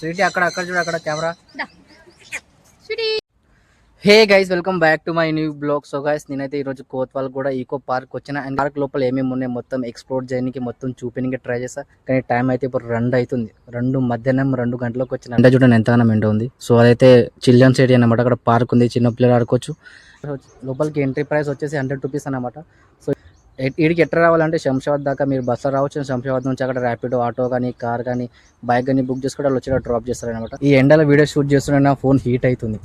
Sweety అక్కడ అక్కడ చూడు అక్కడ camera. Hey guys, welcome back to my new blog. So guys, నేనైతే ఈరోజు కోత్వాల్ కూడా ఈకో పార్క్ వచ్చిన. అండ్ పార్క్ లోపల ఏమేమి ఉన్నాయి మొత్తం ఎక్స్ప్లోర్ చేయడానికి, మొత్తం చూపించడానికి ట్రై చేస్తా. కానీ టైం అయితే ఇప్పుడు 2 అవుతుంది. మధ్యాహ్నం 2 గంటలకు వచ్చిన. అంటే చూడండి ఎంతగానో ఎండ ఉంది. సో అదైతే చిల్డ్రన్స్ ఏరియా అనమాట. అక్కడ పార్క్ ఉంది, చిన్న పిల్లలు ఆడుకోవచ్చు. లోపలికి ఎంట్రీ ప్రైస్ వచ్చేసి 100 రూపీస్ అనమాట. సో వీడికి ఎట్లా రావాలంటే శంషాబాద్ దాకా మీరు బస్సు రావచ్చు. శంషాబాద్ నుంచి అక్కడ ర్యాపిడో, ఆటో కానీ, కార్ కానీ, బైక్ కానీ బుక్ చేసుకుంటే వాళ్ళు వచ్చి డ్రాప్ చేస్తారనమాట. ఈ ఎండలో వీడియో షూట్ చేస్తున్నా నా ఫోన్ హీట్ అవుతుంది.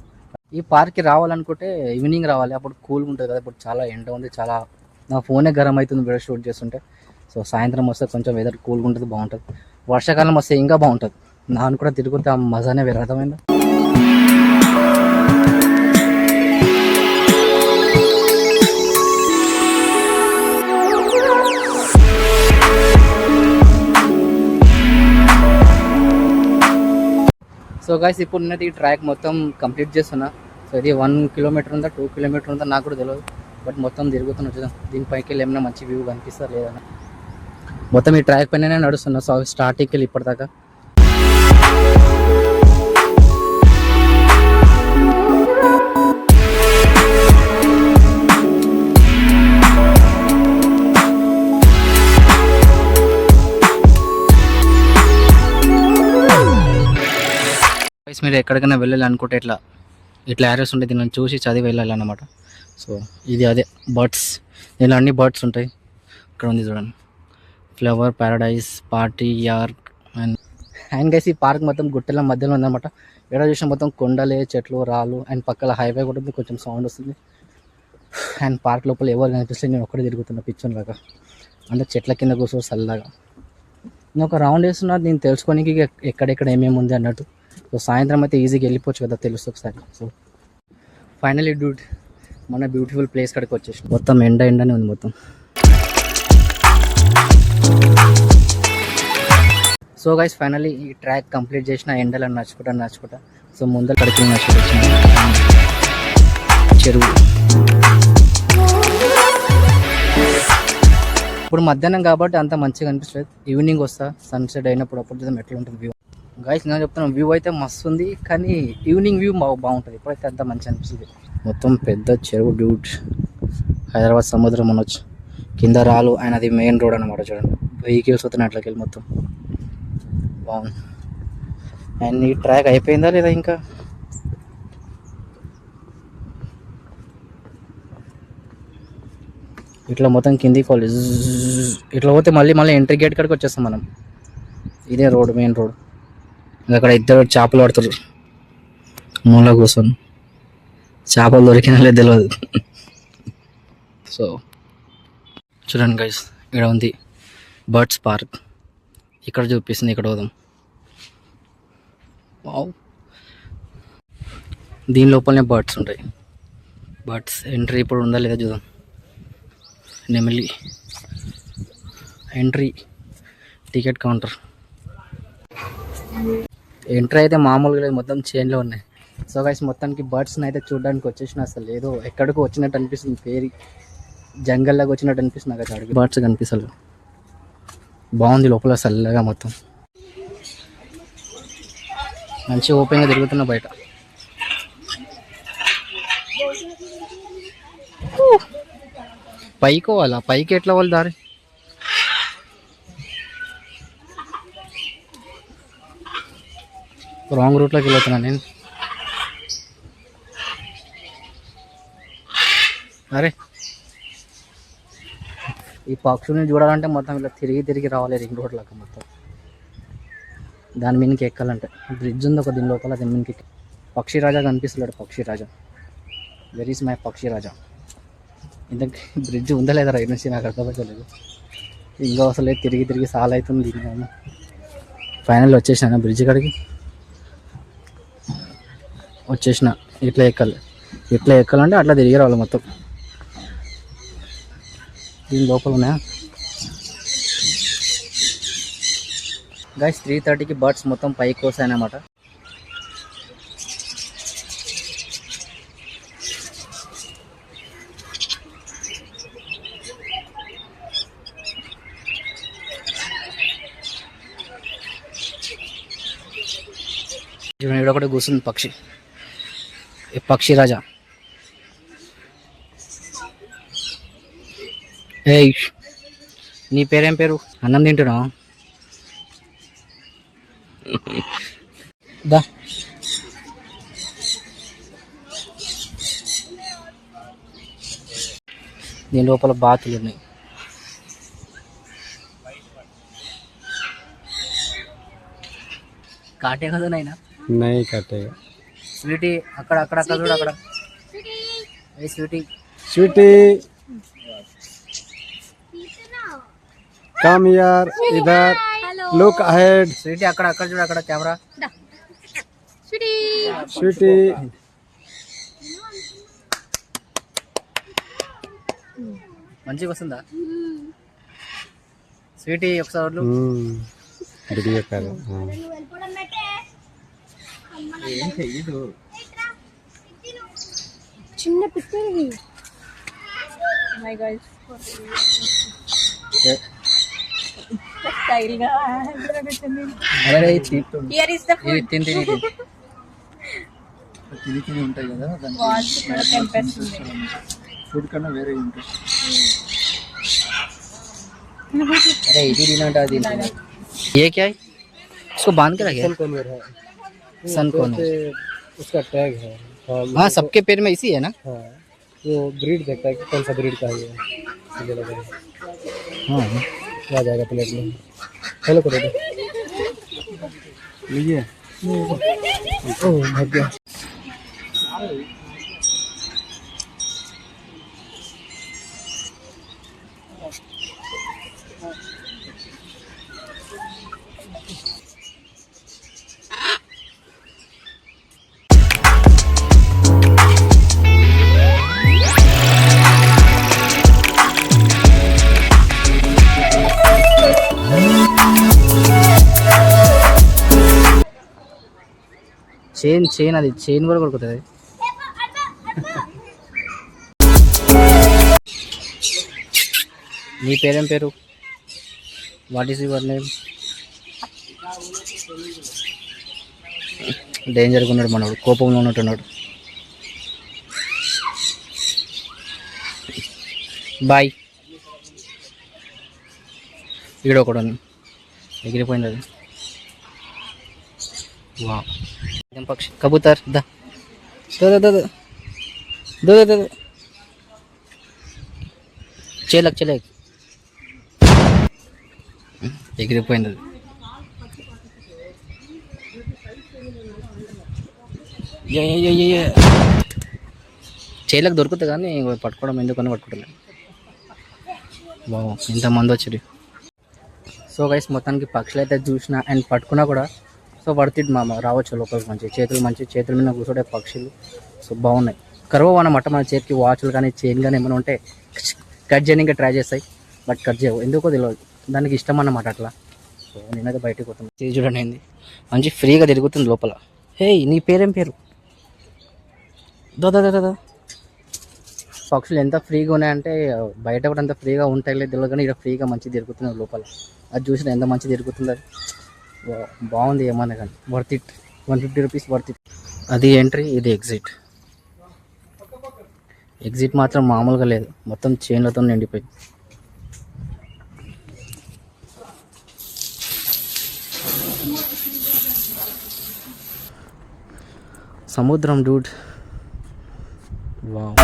ఈ పార్క్కి రావాలనుకుంటే ఈవినింగ్ రావాలి, అప్పుడు కూల్గా ఉంటుంది కదా. ఇప్పుడు చాలా ఎండ ఉంది, చాలా నా ఫోనే గరం అవుతుంది వీడియో షూట్ చేస్తుంటే. సో సాయంత్రం వస్తే కొంచెం వెదర్ కూల్గా ఉంటుంది, బాగుంటుంది. వర్షాకాలం వస్తే ఇంకా బాగుంటుంది. నాన్న కూడా తిరుగుతే ఆ మజానే వేరే, అర్థమైందా. సో గైస్, ఇప్పుడు నేనైతే ఈ ట్రాక్ మొత్తం కంప్లీట్ చేస్తున్నా. సో ఇది 1 కిలోమీటర్ ఉందా 2 కిలోమీటర్ ఉందా నాకు కూడా తెలియదు. బట్ మొత్తం తిరుగుతున్నా, చూద్దాం దీనిపైకి వెళ్ళి ఏమైనా మంచి వ్యూ కనిపిస్తా లేదన్నా. మొత్తం ఈ ట్రాక్ పైన నడుస్తున్నా. సో స్టార్టింగ్కి వెళ్ళి ఇప్పటిదాకా మీరు ఎక్కడికైనా వెళ్ళాలి అనుకుంటే ఇట్లా యారోస్ ఉంటాయి, దీన్ని చూసి చదివి వెళ్ళాలన్నమాట. సో ఇది అదే బర్డ్స్, ఇలా అన్ని బర్డ్స్ ఉంటాయి. ఇక్కడ ఉంది చూడండి, flower Paradise, party York. And guys, ఈ పార్క్ మొత్తం గుట్టెల మధ్యలో ఉందన్నమాట. ఎక్కడ చూసినా మొత్తం కొండలే, చెట్లు, రాళ్ళు. అండ్ పక్కన హైవే కూడా ఉంది, కొంచెం సౌండ్ వస్తుంది. అండ్ పార్క్ లోపల ఎవరు కనిపిస్తే నేను ఒక్కడే తిరుగుతున్నా పిచ్చన్ లాగా. అంటే చెట్ల కింద కూర్చో చల్లగా. నేను ఒక రౌండ్ వేస్తున్నా, నేను తెలుసుకోనికి ఎక్కడెక్కడ ఏమేమి ఉంది అన్నట్టు. సో సాయంత్రం అయితే ఈజీగా వెళ్ళిపోవచ్చు కదా, తెలుసు ఒకసారి. సో ఫైనలీ డూడ్, మన బ్యూటిఫుల్ ప్లేస్ కాడికి వచ్చేసి మొత్తం ఎండనే ఉంది మొత్తం. సో గైస్, ఫైనలీ ఈ ట్రాక్ కంప్లీట్ చేసిన. ఎండలను నడుచుకుంటా. సో ముందర కడికి నడుచుకొచ్చిన చెరువు. ఇప్పుడు మధ్యాహ్నం కాబట్టి అంత మంచిగా అనిపిస్తుంది. ఈవినింగ్ వస్తా, సన్సెట్ అయినప్పుడు అప్పుడు చూద్దాం ఎట్లా ఉంటుంది వ్యూ. గైస్, నేను చెప్తున్నాను వ్యూ అయితే మస్తు ఉంది, కానీ ఈవినింగ్ వ్యూ బాగుంటుంది. ఇప్పుడైతే అంత మంచి అనిపిస్తుంది. మొత్తం పెద్ద చెరువు డ్యూట్, హైదరాబాద్ సముద్రం అనొచ్చు. కింద రాళ్ళు. అండ్ అది మెయిన్ రోడ్ అనమాట. చూడండి వెహికల్స్ వస్తున్నాయి అట్లకి వెళ్ళి, మొత్తం బాగుంది. అండ్ ఈ ట్రాక్ అయిపోయిందా లేదా ఇంకా? ఇట్లా మొత్తం కిందికి పోవాలి. ఇట్లా పోతే మళ్ళీ ఎంట్రీ గేట్ కాడికి వచ్చేస్తాం మనం. ఇదే రోడ్, మెయిన్ రోడ్. అక్కడ ఇద్దరు చేపలు పడుతారు మూల కూర్చొని. చేపలు దొరికినా లేదు తెలియదు. సో చూడండి గైస్, ఇక్కడ ఉంది బర్డ్స్ పార్క్. ఇక్కడ చూపిస్తుంది, ఇక్కడ పోదాం. వావ్, దీని లోపలనే బర్డ్స్ ఉంటాయి. బర్డ్స్ ఎంట్రీ ఇప్పుడు ఉందా లేదా చూద్దాం. నెమలి ఎంట్రీ, టికెట్ కౌంటర్. ఎంట్రీ అయితే మామూలుగా లేదు, మొత్తం చైన్లో ఉన్నాయి. సో గైస్, మొత్తానికి బర్డ్స్ని అయితే చూడడానికి వచ్చేసిన. అసలు ఏదో ఎక్కడికో వచ్చినట్టు అనిపిస్తుంది, పేరు జంగల్లాగా వచ్చినట్టు అనిపిస్తుంది నాకు. అడిగి బర్డ్స్ కనిపిస్తలు, బాగుంది లోపల చల్లగా మొత్తం. మంచిగా ఓపెన్గా తిరుగుతున్నా బయట. పైకి పోవాలా? పైకి ఎట్లా వాళ్ళు దారి? రాంగ్ రూట్లోకి వెళ్తున్నా నేను. అరే, ఈ పక్షుల్ని చూడాలంటే మొత్తం ఇలా తిరిగి రావాలి రింగ్ రోడ్ లాగా మొత్తం. దాని మీదకి ఎక్కాలంటే బ్రిడ్జ్ ఉంది ఒక దీని లోపల, దీని మీదకి. పక్షిరాజా కనిపిస్తున్నాడు, Pakshiraja. Where is my Pakshiraja? ఇంతకు బ్రిడ్జ్ ఉందా లేదా రైట్ నుంచి నాకు అర్థమవుతలేదు. ఇంకా అసలు తిరిగి సాల్ అవుతుంది దీని. ఫైనల్ వచ్చేసాను బ్రిడ్జ్ కాడికి, వచ్చేసిన. ఇట్లా ఎక్కాలంటే అట్లా తిరిగి రావాలి మొత్తం. దీని లోపల ఉన్నాయా గైస్? 3:30కి బర్డ్స్ మొత్తం పైకి కోసాయన్నమాట. చూడండి ఇక్కడ ఒకటి కూర్చుంది పక్షి, ఈ పక్షి రాజా. ఏయ్ నీ పేరేం పేరు? అన్నం తింటున్నావు? దా దీని లోపల బాతులు ఉన్నాయి. కాటే కదా నైనా? नहीं काटेगा. స్వీటీ అక్కడ అక్కడ అక్కడ చూడు అక్కడ. ఏ స్వీటీ स्वीटी कम यार इधर. Look ahead. స్వీటీ అక్కడ అక్కడ చూడు అక్కడ కెమెరా. स्वीटी మంచిగా వస్తుందా స్వీటీ? ఒకసారి वीडियो कर. చిన్న పిక్చర్ మై గైస్ స్టైల్ గా అరే హియర్ ఇస్ ద ఇది తిని తిని ఉంటాయి కదా, దానికి వాచ్ కూడా కనిపిస్తుంది. ఫుడ్ కన్నా వేరే ఉంటుంది. अरे इधी दिन हटा दिन ये क्या है? इसको बांध के रखे कन्वर है. सन कौन है? उसका टैग है. हाँ सबके पैर में इसी है ना? हाँ वो ब्रीड देखता है कि कौन सा ब्रीड का है ये. मुझे लगा है. हाँ आ जाएगा प्लेट में. हेलो करो दो. लीजिए. ओह भाग गया. చైన్ అది చైన్ కూడా కొడుకుతుంది. నీ పేరేం పేరు? What is your name? డేంజర్గా ఉన్నాడు మనోడు, కోపంలో ఉన్నట్టున్నాడు. బాయ్. ఇక్కడ ఒకడు ఎగిరిపోయింది అది. వా పక్షి కబూతర్ దా దా దా దా దా చేలక్ చేలక్ ఎగిరిపోయింది అది. చేలకు దొరుకుతుంది కానీ పట్టుకోవడం ఎందుకని పట్టుకుంటలేదు. బాగు ఇంతమంది వచ్చి. సో గైస్ మొత్తానికి పక్షులు అయితే చూసిన అండ్ పట్టుకున్నా కూడా సో వర్తిడ్ మామ రావచ్చు లోపలికి. మంచి చేతుల మీద కూర్చోడే పక్షులు. సో బాగున్నాయి. కరువు అన్నమాట మన చేతికి వాచ్లు కానీ చైన్ కానీ ఏమైనా ఉంటే కట్ చేయడానికి ట్రై చేస్తాయి, బట్ కట్ చేయవు ఎందుకో తెలియదు. దానికి ఇష్టం అన్నమాట అట్లా. సో నేనైతే బయటకు పోతుంది. ఇది చూడండి ఏంది మంచి ఫ్రీగా తిరుగుతుంది లోపల. హే నీ పేరేం పేరు? దా పక్షులు ఎంత ఫ్రీగా ఉన్నాయంటే బయట కూడా అంత ఫ్రీగా ఉంటాయి లేదు తెలియదు, కానీ ఇక్కడ ఫ్రీగా మంచిగా తిరుగుతున్నాయి లోపల. అది చూసిన ఎంత మంచిగా తిరుగుతుంది అది. బాగుంది ఏమన్నా కానీ worth it. 150 rupees worth it. అది ఎంట్రీ, ఇది ఎగ్జిట్. ఎగ్జిట్ మాత్రం మామూలుగా లేదు, మొత్తం చైన్లతో నిండిపోయింది. సముద్రం డూడ్. వావ్.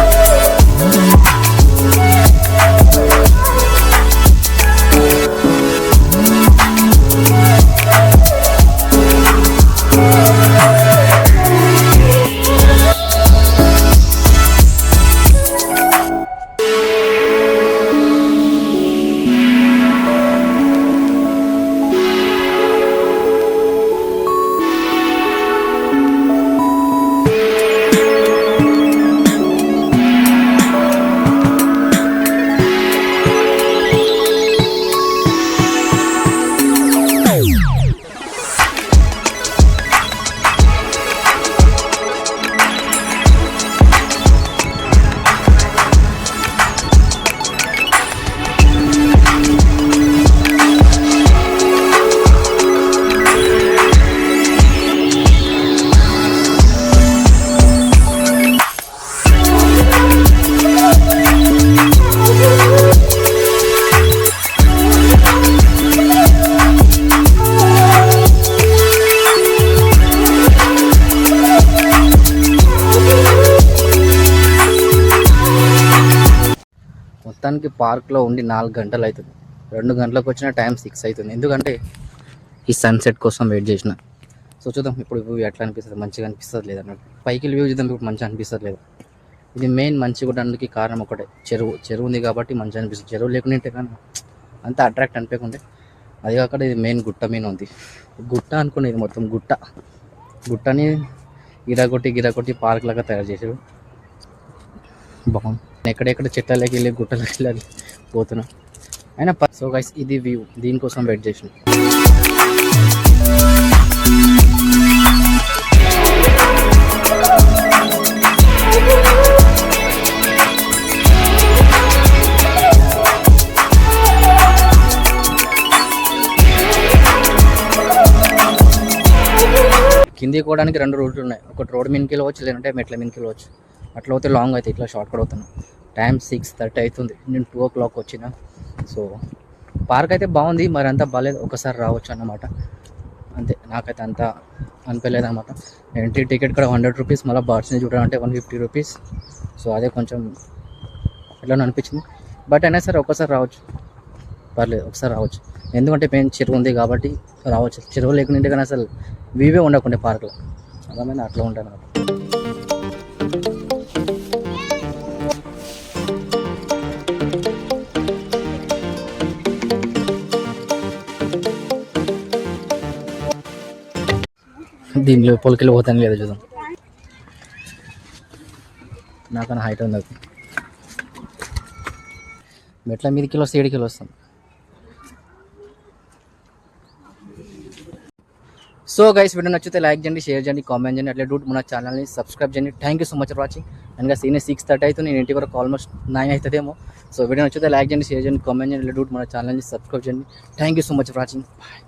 మొత్తానికి పార్క్లో ఉండి 4 గంటలు అవుతుంది. 2 గంటలకు వచ్చిన టైం 6 అవుతుంది. ఎందుకంటే ఈ సన్సెట్ కోసం వెయిట్ చేసిన. సో చూద్దాం ఇప్పుడు వ్యూ ఎట్లా అనిపిస్తుంది, మంచిగా అనిపిస్తుంది లేదన్నట్టు. పైకి వ్యూ చూద్దాం ఇప్పుడు మంచిగా అనిపిస్తుంది లేదు. ఇది మెయిన్ మంచిగా ఉండడానికి కారణం ఒకటే, చెరువు ఉంది కాబట్టి మంచిగా అనిపిస్తుంది. చెరువు లేకుంటే కానీ అంత అట్రాక్ట్ అనిపించకుంటే. అది కాకుండా ఇది మెయిన్ గుట్ట మీద ఉంది. గుట్ట అనుకుని ఇది మొత్తం గుట్టని గిరగొట్టి పార్క్ లాగా తయారు చేసారు. బాగుంది. ఎక్కడెక్కడ చెట్లలోకి వెళ్ళి గుట్టలోకి వెళ్ళి పోతున్నా అయినా. సో గైస్ ఇది వ్యూ, దీనికోసం వెయిట్ చేసిన. కిందికి పోవడానికి 2 రూట్లు ఉన్నాయి. ఒకటి రోడ్ మీదకి వెళ్ళవచ్చు, లేదంటే మెట్ల మీదకి వెళ్ళవచ్చు. అట్లా పోతే లాంగ్ అవుతుంది, ఇట్లా షార్ట్ కట్ అవుతున్నాను. టైం 6:30 అవుతుంది. నేను 2 o'clock వచ్చిన. సో పార్క్ అయితే బాగుంది, మరి అంతా బాగాలేదు. ఒకసారి రావచ్చు అన్నమాట, అంతే. నాకైతే అంత అనిపించలేదు అన్నమాట. ఎంట్రీ టికెట్ కూడా 100 రూపీస్, మళ్ళీ బర్డ్స్ని చూడాలంటే 150 రూపీస్. సో అదే కొంచెం ఎట్లా అనిపించింది. బట్ అయినా సరే ఒకసారి రావచ్చు, పర్లేదు ఒకసారి రావచ్చు. ఎందుకంటే మెయిన్ చెరువు ఉంది కాబట్టి రావచ్చు. చెరువు లేకుంటే కానీ అసలు వీవే ఉండకుండే పార్క్లో, అర్థమైంది. అట్లా ఉంటాను అన్నమాట. దీనిలో పొలికెళ్ళి పోతాను లేదు చూద్దాం. నాకన్నా హైట్ ఉంది అది. మెట్ల మీదకి వెళ్ళి 7 కిలో వస్తాం. సో గైస్ వీడియో నచ్చితే లైక్ చేయండి, షేర్ చేయండి, కామెంట్ చేయండి. అట్లా మన ఛానల్ని సబ్స్క్రైబ్ చేయండి. Thank you so much for watching. And సీన్ 6:30 అవుతుంది. నేను ఇంటి వరకు ఆల్మోస్ట్ 9 అవుతుందేమో. సో వీడియో నచ్చితే లైక్ చేయండి, షేర్ చేయండి, కామెంట్ చేయండి. అట్లా మన ఛానల్ని సబ్స్క్రైబ్ చేయండి. Thank you so much for watching. Bye.